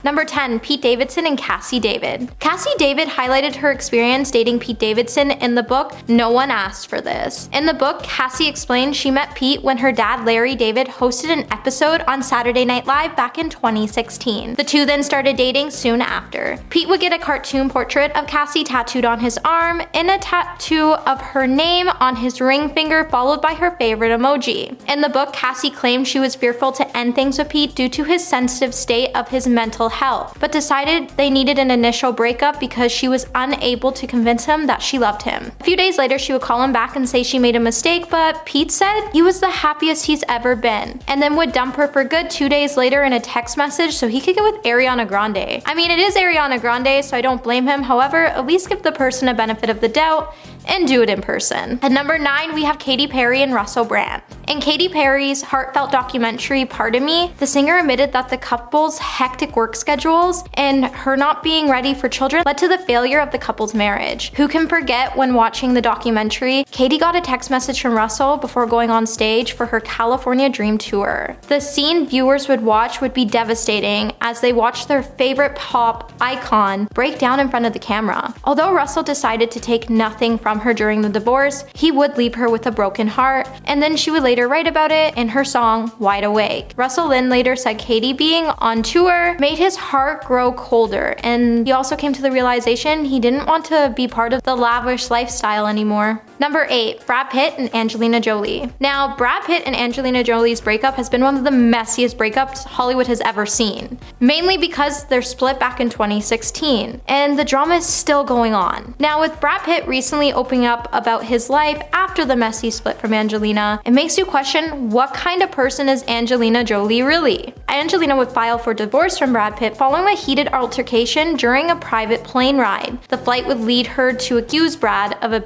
Number 10, Pete Davidson and Cazzie David. Cazzie David highlighted her experience dating Pete Davidson in the book No One Asked for This. In the book, Cazzie explained she met Pete when her dad Larry David hosted an episode on Saturday Night Live back in 2016. The two then started dating soon after. Pete would get a cartoon portrait of Cazzie tattooed on his arm and a tattoo of her name on his ring finger followed by her favorite emoji. In the book, Cazzie claimed she was fearful to end things with Pete due to his sensitive state of his mental health, but decided they needed an initial breakup because she was unable to convince him that she loved him. A few days later, she would call him back and say she made a mistake, but Pete said he was the happiest he's ever been, and then would dump her for good 2 days later in a text message so he could get with Ariana Grande. I mean, it is Ariana Grande, so I don't blame him. However, at least give the person a benefit of the doubt and do it in person. At number 9, we have Katy Perry and Russell Brand. In Katy Perry's heartfelt documentary, Pardon Me, the singer admitted that the couple's hectic work schedules and her not being ready for children led to the failure of the couple's marriage. Who can forget when watching the documentary, Katy got a text message from Russell before going on stage for her California Dream Tour. The scene viewers would watch would be devastating as they watched their favorite pop icon break down in front of the camera. Although Russell decided to take nothing from her during the divorce, he would leave her with a broken heart, and then she would later write about it in her song Wide Awake. Russell then later said Katy being on tour made his heart grow colder, and he also came to the realization he didn't want to be part of the lavish lifestyle anymore. Number 8, Brad Pitt and Angelina Jolie. Now, Brad Pitt and Angelina Jolie's breakup has been one of the messiest breakups Hollywood has ever seen, mainly because they're split back in 2016, and the drama is still going on. Now, with Brad Pitt recently opening up about his life after the messy split from Angelina, it makes you question what kind of person is Angelina Jolie really? Angelina would file for divorce from Brad Pitt following a heated altercation during a private plane ride. The flight would lead her to accuse Brad of a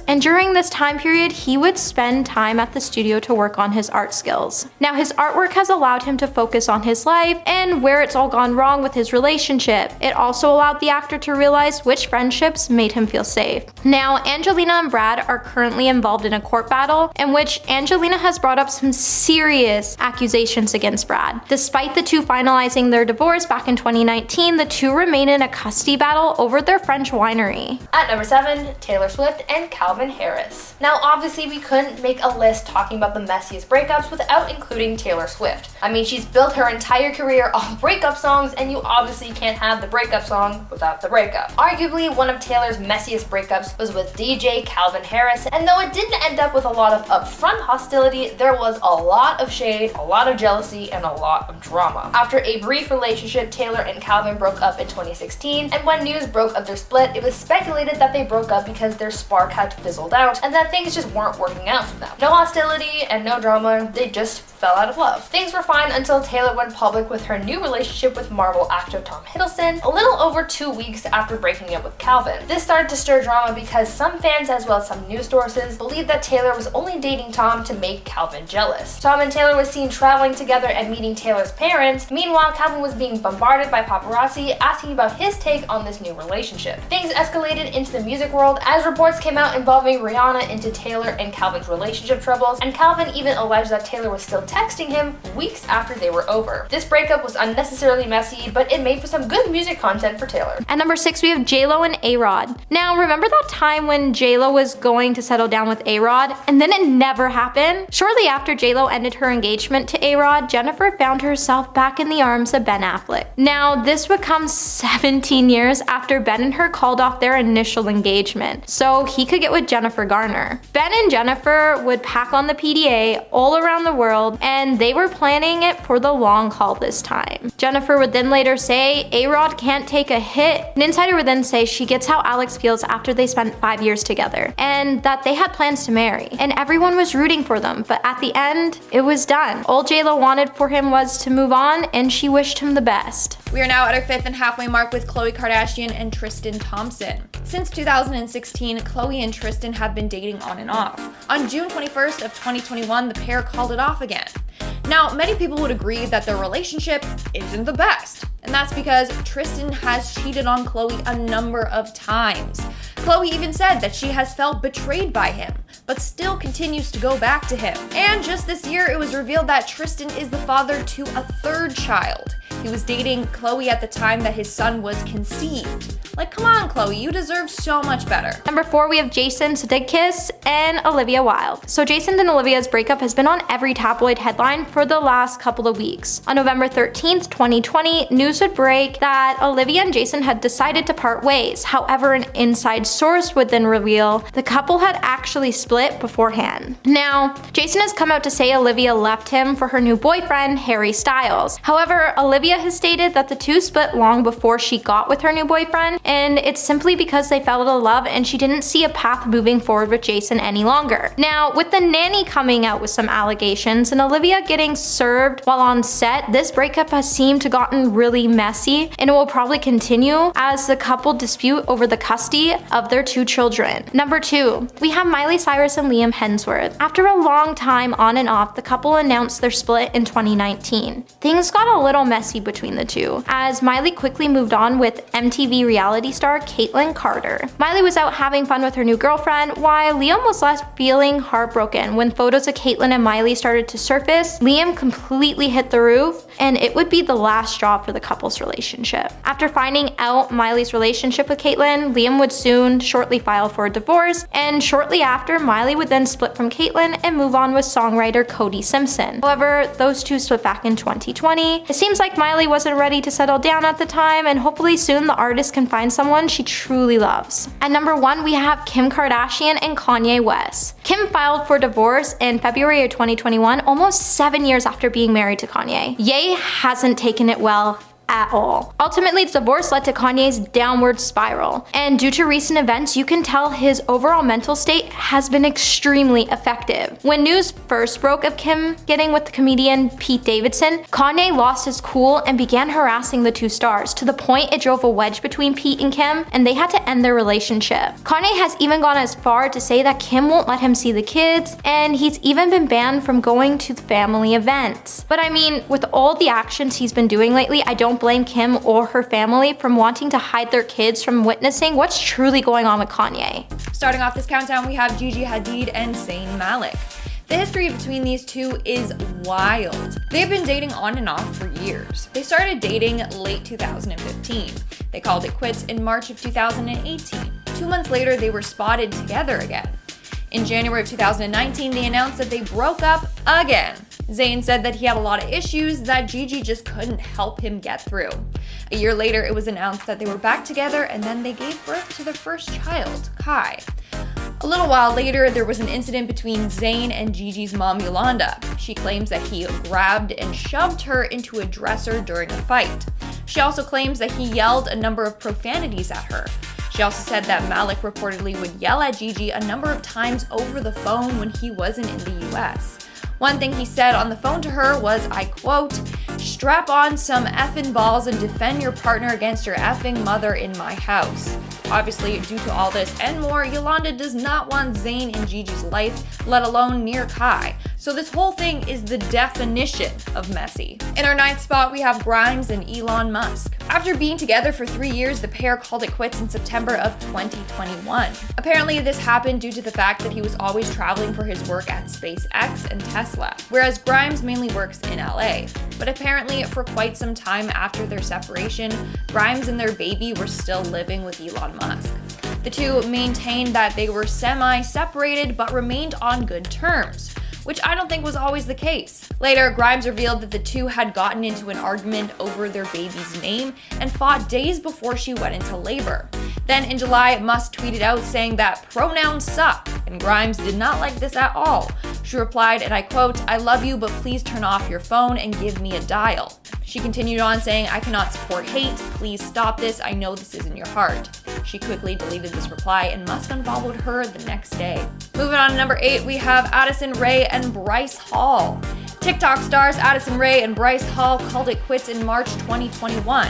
and during this time period, he would spend time at the studio to work on his art skills. Now, his artwork has allowed him to focus on his life and where it's all gone wrong with his relationship. It also allowed the actor to realize which friendships made him feel safe. Now, Angelina and Brad are currently involved in a court battle in which Angelina has brought up some serious accusations against Brad. Despite the two finalizing their divorce back in 2019, the two remain in a custody battle over their French winery. At number 7, Taylor Swift and Calvin Harris. Now, obviously, we couldn't make a list talking about the messiest breakups without including Taylor Swift. I mean, she's built her entire career on breakup songs, and you obviously can't have the breakup song without the breakup. Arguably, one of Taylor's messiest breakups was with DJ Calvin Harris, and though it didn't end up with a lot of upfront hostility, there was a lot of shade, a lot of jealousy, and a lot of drama. After a brief relationship, Taylor and Calvin broke up in 2016, and when news broke of their split, it was speculated that they broke up because their spark had fizzled out and that things just weren't working out for them. No hostility and no drama, they just fell out of love. Things were fine until Taylor went public with her new relationship with Marvel actor Tom Hiddleston a little over 2 weeks after breaking up with Calvin. This started to stir drama because some fans as well as some news sources believed that Taylor was only dating Tom to make Calvin jealous. Tom and Taylor was seen traveling together and meeting Taylor's parents. Meanwhile, Calvin was being bombarded by paparazzi asking about his take on this new relationship. Things escalated into the music world as reports came out involving Rihanna into Taylor and Calvin's relationship troubles, and Calvin even alleged that Taylor was still texting him weeks after they were over. This breakup was unnecessarily messy, but it made for some good music content for Taylor. At number 6, we have J-Lo and A-Rod. Now, remember that time when J-Lo was going to settle down with A-Rod, and then it never happened? Shortly after J-Lo ended her engagement to A-Rod, Jennifer found herself back in the arms of Ben Affleck. Now, this would come 17 years after Ben and her called off their initial engagement, so he could get with Jennifer Garner. Ben and Jennifer would pack on the PDA all around the world, and they were planning it for the long haul this time. Jennifer would then later say A-Rod can't take a hit. An insider would then say she gets how Alex feels after they spent 5 years together, and that they had plans to marry, and everyone was rooting for them, but at the end, it was done. All J-Lo wanted for him was to move on, and she wished him the best. We are now at our 5th and halfway mark with Khloe Kardashian and Tristan Thompson. Since 2016, Khloe and Tristan have been dating on and off. On June 21st of 2021, the pair called it off again. Now, many people would agree that their relationship isn't the best, and that's because Tristan has cheated on Khloe a number of times. Khloe even said that she has felt betrayed by him, but still continues to go back to him. And just this year, it was revealed that Tristan is the father to a 3rd child. He was dating Khloe at the time that his son was conceived. Like, come on, Khloe, you deserve so much better. Number 4, we have Jason Sudeikis and Olivia Wilde. So Jason and Olivia's breakup has been on every tabloid headline for the last couple of weeks. On November 13th, 2020, news would break that Olivia and Jason had decided to part ways. However, an inside source would then reveal the couple had actually split beforehand. Now, Jason has come out to say Olivia left him for her new boyfriend, Harry Styles. However, Olivia has stated that the two split long before she got with her new boyfriend, and it's simply because they fell in love and she didn't see a path moving forward with Jason any longer. Now, with the nanny coming out with some allegations and Olivia getting served while on set, this breakup has seemed to gotten really messy, and it will probably continue as the couple dispute over the custody of their 2 children. Number 2, we have Miley Cyrus and Liam Hemsworth. After a long time on and off, the couple announced their split in 2019. Things got a little messy between the two, as Miley quickly moved on with MTV reality star Caitlyn Carter. Miley was out having fun with her new girlfriend, while Liam was left feeling heartbroken when photos of Caitlyn and Miley started to surface. Liam completely hit the roof, and it would be the last straw for the couple's relationship. After finding out Miley's relationship with Caitlyn, Liam would soon shortly file for a divorce, and shortly after, Miley would then split from Caitlyn and move on with songwriter Cody Simpson. However, those two split back in 2020. It seems like Miley wasn't ready to settle down at the time, and hopefully soon the artist can find someone she truly loves. At number 1, we have Kim Kardashian and Kanye West. Kim filed for divorce in February of 2021, almost 7 years after being married to Kanye. Ye hasn't taken it well at all. Ultimately, the divorce led to Kanye's downward spiral, and due to recent events, you can tell his overall mental state has been extremely effective. When news first broke of Kim getting with the comedian Pete Davidson, Kanye lost his cool and began harassing the two stars, to the point it drove a wedge between Pete and Kim, and they had to end their relationship. Kanye has even gone as far to say that Kim won't let him see the kids, and he's even been banned from going to family events. But I mean, with all the actions he's been doing lately, I don't blame Kim or her family from wanting to hide their kids from witnessing what's truly going on with Kanye. Starting off this countdown, we have Gigi Hadid and Zayn Malik. The history between these two is wild. They've been dating on and off for years. They started dating late 2015. They called it quits in March of 2018. 2 months later, they were spotted together again. In January of 2019, they announced that they broke up again. Zayn said that he had a lot of issues that Gigi just couldn't help him get through. A year later, it was announced that they were back together, and then they gave birth to their first child, Kai. A little while later, there was an incident between Zayn and Gigi's mom, Yolanda. She claims that he grabbed and shoved her into a dresser during a fight. She also claims that he yelled a number of profanities at her. She also said that Malik reportedly would yell at Gigi a number of times over the phone when he wasn't in the US. One thing he said on the phone to her was, I quote, "Strap on some effing balls and defend your partner against your effing mother in my house." Obviously, due to all this and more, Yolanda does not want Zayn in Gigi's life, let alone near Kai. So this whole thing is the definition of messy. In our 9th spot, we have Grimes and Elon Musk. After being together for 3 years, the pair called it quits in September of 2021. Apparently, this happened due to the fact that he was always traveling for his work at SpaceX and Tesla, whereas Grimes mainly works in LA. But apparently, for quite some time after their separation, Grimes and their baby were still living with Elon Musk. The two maintained that they were semi-separated but remained on good terms, which I don't think was always the case. Later, Grimes revealed that the two had gotten into an argument over their baby's name and fought days before she went into labor. Then in July, Musk tweeted out saying that pronouns suck, and Grimes did not like this at all. She replied, and I quote, "I love you, but please turn off your phone and give me a dial." She continued on saying, "I cannot support hate. Please stop this. I know this isn't your heart." She quickly deleted this reply, and Musk unfollowed her the next day. Moving on to number 8, we have Addison Rae and Bryce Hall. TikTok stars Addison Rae and Bryce Hall called it quits in March 2021.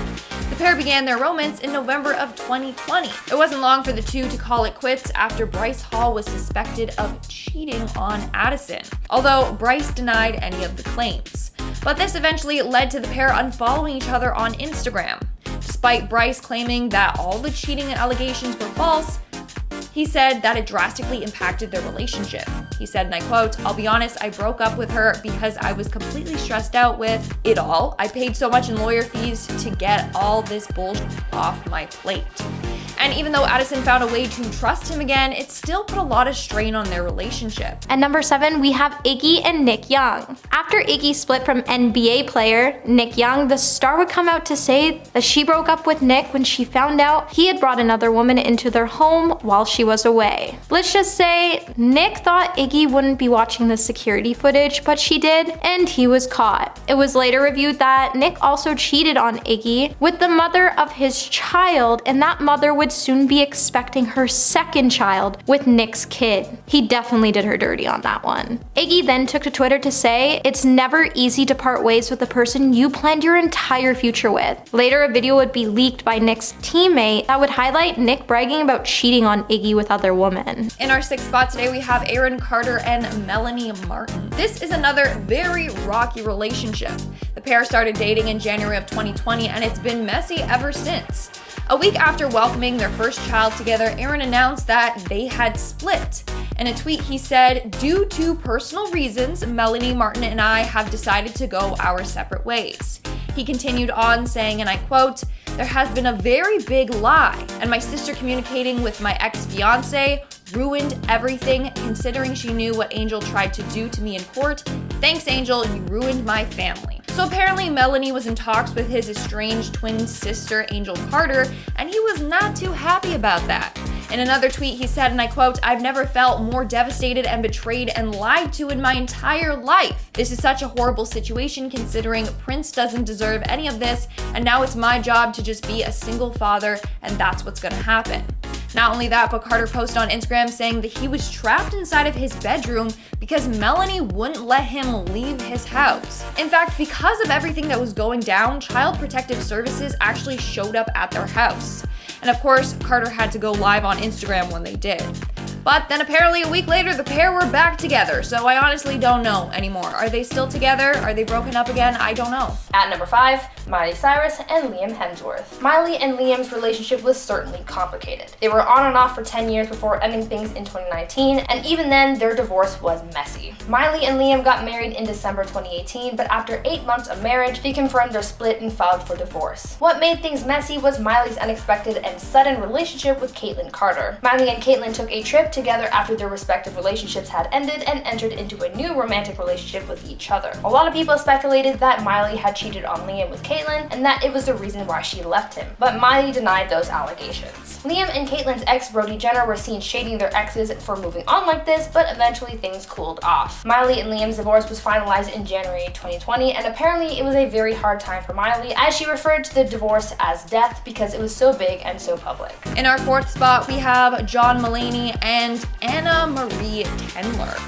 The pair began their romance in November of 2020. It wasn't long for the two to call it quits after Bryce Hall was suspected of cheating on Addison, although Bryce denied any of the claims. But this eventually led to the pair unfollowing each other on Instagram. Despite Bryce claiming that all the cheating allegations were false, he said that it drastically impacted their relationship. He said, and I quote, "I'll be honest, I broke up with her because I was completely stressed out with it all. I paid so much in lawyer fees to get all this bullshit off my plate." And even though Addison found a way to trust him again, it still put a lot of strain on their relationship. At number 7, we have Iggy and Nick Young. After Iggy split from NBA player Nick Young, the star would come out to say that she broke up with Nick when she found out he had brought another woman into their home while she was away. Let's just say Nick thought Iggy wouldn't be watching the security footage, but she did, and he was caught. It was later revealed that Nick also cheated on Iggy with the mother of his child, and that mother would soon be expecting her second child with Nick's kid. He definitely did her dirty on that one. Iggy then took to Twitter to say, "It's never easy to part ways with the person you planned your entire future with." Later, a video would be leaked by Nick's teammate that would highlight Nick bragging about cheating on Iggy with other women. In our 6th spot today, we have Aaron Carter and Melanie Martin. This is another very rocky relationship. The pair started dating in January of 2020, and it's been messy ever since. A week after welcoming their first child together, Aaron announced that they had split. In a tweet, he said, "Due to personal reasons, Melanie Martin and I have decided to go our separate ways." He continued on saying, and I quote, "There has been a very big lie, and my sister communicating with my ex-fiance ruined everything, considering she knew what Angel tried to do to me in court. Thanks, Angel, you ruined my family." So apparently Melanie was in talks with his estranged twin sister, Angel Carter, and he was not too happy about that. In another tweet, he said, and I quote, "I've never felt more devastated and betrayed and lied to in my entire life. This is such a horrible situation considering Prince doesn't deserve any of this, and now it's my job to just be a single father, and that's what's gonna happen." Not only that, but Carter posted on Instagram saying that he was trapped inside of his bedroom because Melanie wouldn't let him leave his house. In fact, because of everything that was going down, Child Protective Services actually showed up at their house. And of course, Carter had to go live on Instagram when they did. But then apparently a week later, the pair were back together, so I honestly don't know anymore. Are they still together? Are they broken up again? I don't know. At number 5, Miley Cyrus and Liam Hemsworth. Miley and Liam's relationship was certainly complicated. They were on and off for 10 years before ending things in 2019, and even then, their divorce was messy. Miley and Liam got married in December 2018, but after 8 months of marriage, they confirmed their split and filed for divorce. What made things messy was Miley's unexpected and sudden relationship with Caitlyn Carter. Miley and Caitlyn took a trip together after their respective relationships had ended and entered into a new romantic relationship with each other. A lot of people speculated that Miley had cheated on Liam with Caitlyn and that it was the reason why she left him, but Miley denied those allegations. Liam and Caitlyn's ex Brody Jenner were seen shading their exes for moving on like this, but eventually things cooled off. Miley and Liam's divorce was finalized in January 2020, and apparently it was a very hard time for Miley, as she referred to the divorce as death because it was so big and so public. In our 4th spot, we have John Mulaney and Anna Marie Tendler.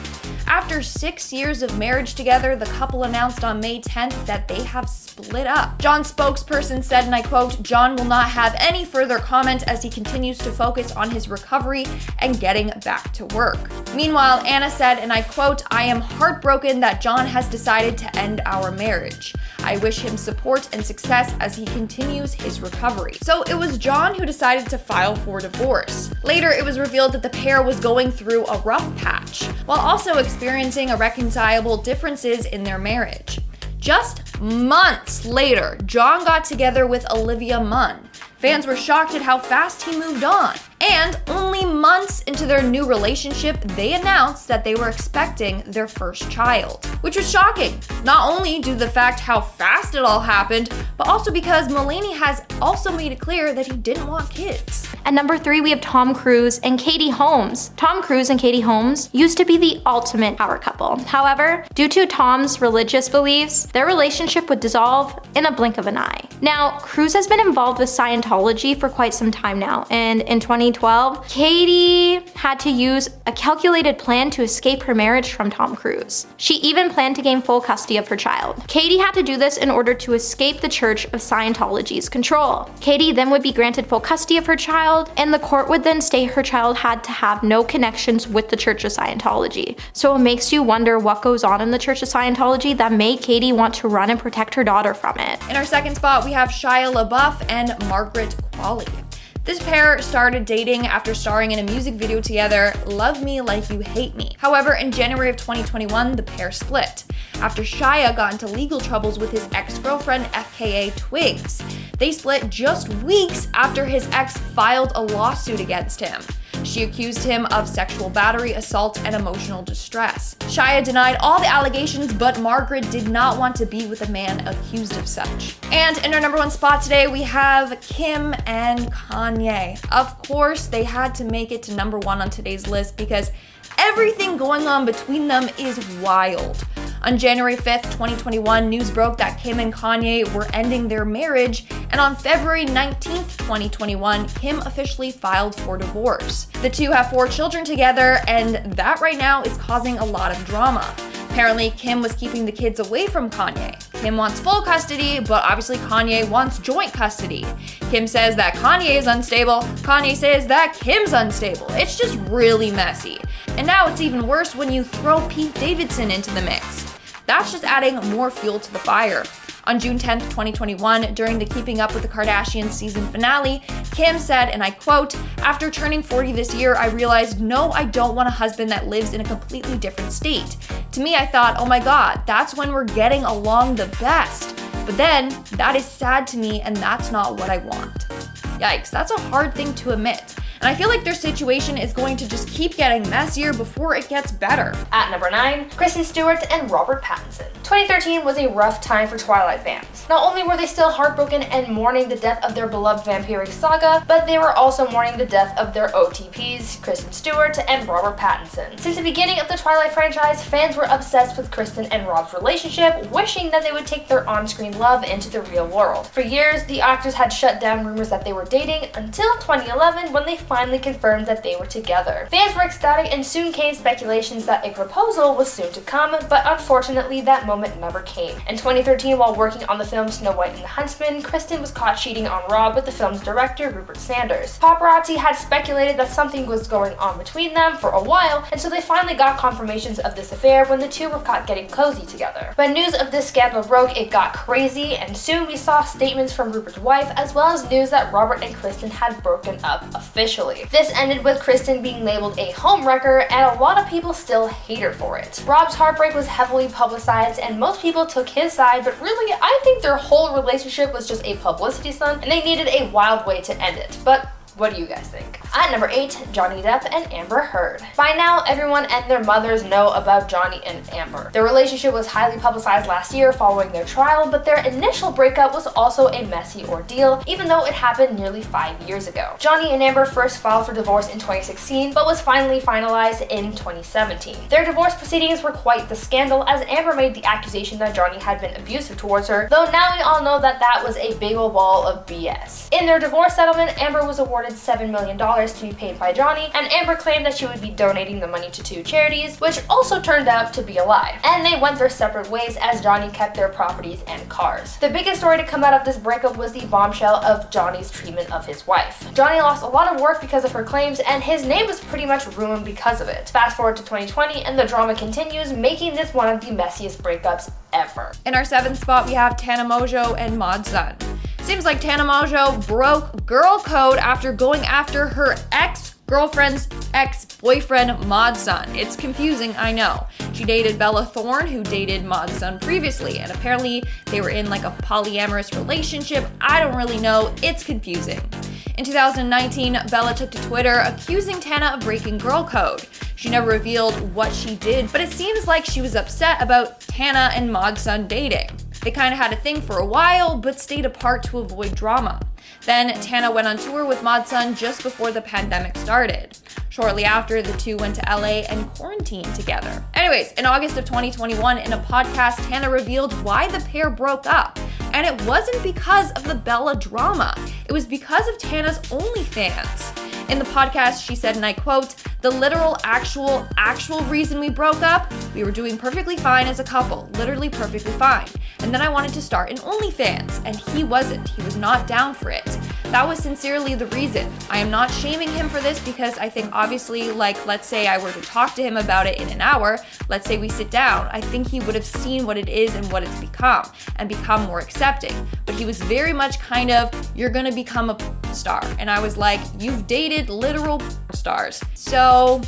After 6 years of marriage together, the couple announced on May 10th that they have split up. John's spokesperson said, and I quote, "John will not have any further comment as he continues to focus on his recovery and getting back to work." Meanwhile, Anna said, and I quote, "I am heartbroken that John has decided to end our marriage. I wish him support and success as he continues his recovery." So it was John who decided to file for divorce. Later, it was revealed that the pair was going through a rough patch, while also experiencing irreconcilable differences in their marriage. Just months later, John got together with Olivia Munn. Fans were shocked at how fast he moved on. And only months into their new relationship, they announced that they were expecting their first child, which was shocking. Not only due to the fact how fast it all happened, but also because Mulaney has also made it clear that he didn't want kids. At number 3, we have Tom Cruise and Katie Holmes. Tom Cruise and Katie Holmes used to be the ultimate power couple. However, due to Tom's religious beliefs, their relationship would dissolve in a blink of an eye. Now, Cruise has been involved with Scientology for quite some time now, and in 2012, Katie had to use a calculated plan to escape her marriage from Tom Cruise. She even planned to gain full custody of her child. Katie had to do this in order to escape the Church of Scientology's control. Katie then would be granted full custody of her child, and the court would then state her child had to have no connections with the Church of Scientology. So it makes you wonder what goes on in the Church of Scientology that made Katie want to run and protect her daughter from it. In our 2nd spot, we have Shia LaBeouf and Margaret Qualley. This pair started dating after starring in a music video together, Love Me Like You Hate Me. However, in January of 2021, the pair split after Shia got into legal troubles with his ex-girlfriend FKA Twigs. They split just weeks after his ex filed a lawsuit against him. She accused him of sexual battery, assault, and emotional distress. Shia denied all the allegations, but Margaret did not want to be with a man accused of such. And in our number one spot today, we have Kim and Kanye. Of course, they had to make it to number one on today's list because everything going on between them is wild. On January 5th, 2021, news broke that Kim and Kanye were ending their marriage, and on February 19th, 2021, Kim officially filed for divorce. The two have 4 children together, and that right now is causing a lot of drama. Apparently, Kim was keeping the kids away from Kanye. Kim wants full custody, but obviously Kanye wants joint custody. Kim says that Kanye is unstable. Kanye says that Kim's unstable. It's just really messy. And now it's even worse when you throw Pete Davidson into the mix. That's just adding more fuel to the fire. On June 10th, 2021, during the Keeping Up with the Kardashians season finale, Kim said, and I quote, "After turning 40 this year, I realized, no, I don't want a husband that lives in a completely different state. To me, I thought, oh my God, that's when we're getting along the best. But then, that is sad to me, and that's not what I want." Yikes, that's a hard thing to admit. And I feel like their situation is going to just keep getting messier before it gets better. At number 9, Kristen Stewart and Robert Pattinson. 2013 was a rough time for Twilight fans. Not only were they still heartbroken and mourning the death of their beloved vampiric saga, but they were also mourning the death of their OTPs, Kristen Stewart and Robert Pattinson. Since the beginning of the Twilight franchise, fans were obsessed with Kristen and Rob's relationship, wishing that they would take their on-screen love into the real world. For years, the actors had shut down rumors that they were dating until 2011 when they finally confirmed that they were together. Fans were ecstatic and soon came speculations that a proposal was soon to come, but unfortunately that moment never came. In 2013, while working on the film Snow White and the Huntsman, Kristen was caught cheating on Rob with the film's director, Rupert Sanders. Paparazzi had speculated that something was going on between them for a while, and so they finally got confirmations of this affair when the two were caught getting cozy together. When news of this scandal broke, it got crazy, and soon we saw statements from Rupert's wife, as well as news that Robert and Kristen had broken up officially. This ended with Kristen being labeled a homewrecker, and a lot of people still hate her for it. Rob's heartbreak was heavily publicized, and most people took his side, but really, I think their whole relationship was just a publicity stunt, and they needed a wild way to end it. But what do you guys think? At number 8, Johnny Depp and Amber Heard. By now, everyone and their mothers know about Johnny and Amber. Their relationship was highly publicized last year following their trial, but their initial breakup was also a messy ordeal, even though it happened nearly 5 years ago. Johnny and Amber first filed for divorce in 2016, but was finally finalized in 2017. Their divorce proceedings were quite the scandal, as Amber made the accusation that Johnny had been abusive towards her, though now we all know that that was a big ol' ball of BS. In their divorce settlement, Amber was awarded $7 million to be paid by Johnny, and Amber claimed that she would be donating the money to 2 charities, which also turned out to be a lie. And they went their separate ways as Johnny kept their properties and cars. The biggest story to come out of this breakup was the bombshell of Johnny's treatment of his wife. Johnny lost a lot of work because of her claims, and his name was pretty much ruined because of it. Fast forward to 2020, and the drama continues, making this one of the messiest breakups ever. In our 7th spot, we have Tana Mongeau and Mod Sun. Seems like Tana Mongeau broke girl code after going after her ex-girlfriend's ex-boyfriend, Mod Sun. It's confusing, I know. She dated Bella Thorne, who dated Mod Sun previously, and apparently they were in like a polyamorous relationship. I don't really know. It's confusing. In 2019, Bella took to Twitter accusing Tana of breaking girl code. She never revealed what she did, but it seems like she was upset about Tana and Mod Sun dating. They kind of had a thing for a while, but stayed apart to avoid drama. Then Tana went on tour with Mod Sun just before the pandemic started. Shortly after, the two went to LA and quarantined together. Anyways, in August of 2021, in a podcast, Tana revealed why the pair broke up. And it wasn't because of the Bella drama. It was because of Tana's OnlyFans. In the podcast, she said, and I quote, "The literal, actual reason we broke up, we were doing perfectly fine as a couple, literally perfectly fine. And then I wanted to start an OnlyFans, and he wasn't. He was not down for it. That was sincerely the reason. I am not shaming him for this because I think obviously, like, let's say I were to talk to him about it in an hour, let's say we sit down, I think he would have seen what it is and what it's become, and become more accepting. But he was very much kind of, you're gonna become a star. And I was like, you've dated literal stars. So,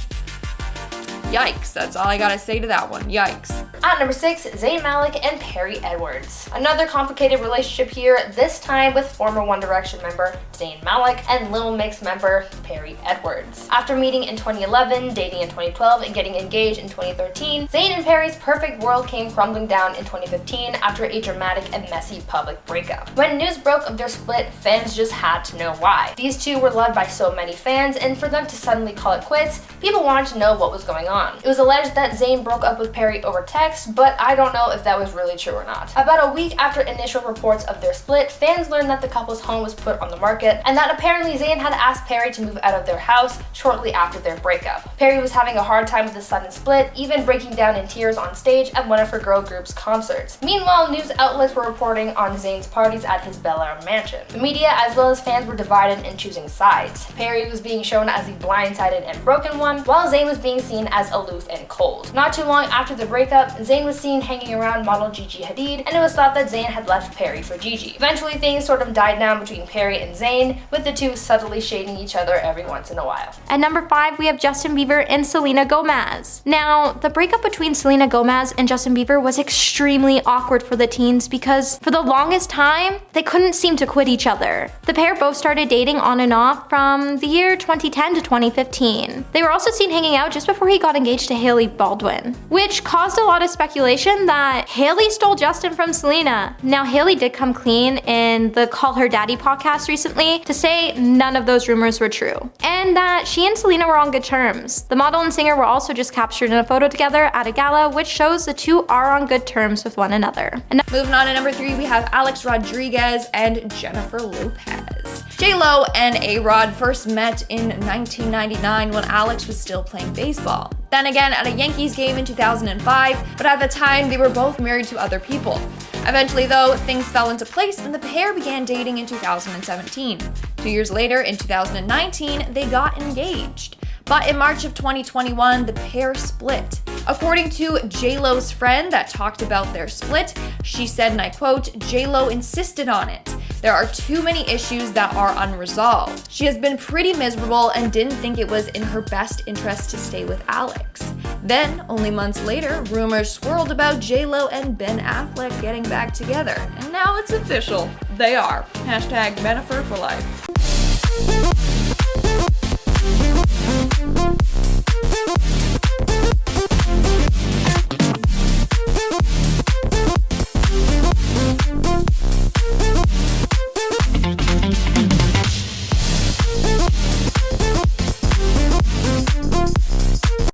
yikes. That's all I gotta say to that one. Yikes. At number 6, Zayn Malik and Perrie Edwards. Another complicated relationship here, this time with former One Direction member Zayn Malik and Little Mix member Perrie Edwards. After meeting in 2011, dating in 2012, and getting engaged in 2013, Zayn and Perrie's perfect world came crumbling down in 2015 after a dramatic and messy public breakup. When news broke of their split, fans just had to know why. These two were loved by so many fans, and for them to suddenly call it quits, people wanted to know what was going on. It was alleged that Zayn broke up with Perrie over text, but I don't know if that was really true or not. About a week after initial reports of their split, fans learned that the couple's home was put on the market, and that apparently Zayn had asked Perrie to move out of their house shortly after their breakup. Perrie was having a hard time with the sudden split, even breaking down in tears on stage at one of her girl group's concerts. Meanwhile, news outlets were reporting on Zayn's parties at his Bel Air mansion. The media, as well as fans, were divided in choosing sides. Perrie was being shown as the blindsided and broken one, while Zayn was being seen as aloof and cold. Not too long after the breakup, Zayn was seen hanging around model Gigi Hadid, and it was thought that Zayn had left Perrie for Gigi. Eventually, things sort of died down between Perrie and Zayn, with the two subtly shading each other every once in a while. At number 5, we have Justin Bieber and Selena Gomez. Now, the breakup between Selena Gomez and Justin Bieber was extremely awkward for the teens because for the longest time, they couldn't seem to quit each other. The pair both started dating on and off from the year 2010 to 2015. They were also seen hanging out just before he got engaged to Hailey Baldwin, which caused a lot of speculation that Hailey stole Justin from Selena. Now, Hailey did come clean in the Call Her Daddy podcast recently to say none of those rumors were true, and that she and Selena were on good terms. The model and singer were also just captured in a photo together at a gala, which shows the two are on good terms with one another. Moving on to number 3, we have Alex Rodriguez and Jennifer Lopez. J-Lo and A-Rod first met in 1999 when Alex was still playing baseball. Then again at a Yankees game in 2005, but at the time they were both married to other people. Eventually though, things fell into place and the pair began dating in 2017. 2 years later, in 2019, they got engaged. But in March of 2021, the pair split. According to J-Lo's friend that talked about their split, she said, and I quote, "J-Lo insisted on it. There are too many issues that are unresolved. She has been pretty miserable and didn't think it was in her best interest to stay with Alex." Then, only months later, rumors swirled about J-Lo and Ben Affleck getting back together. And now it's official. They are. #Bennifer for life.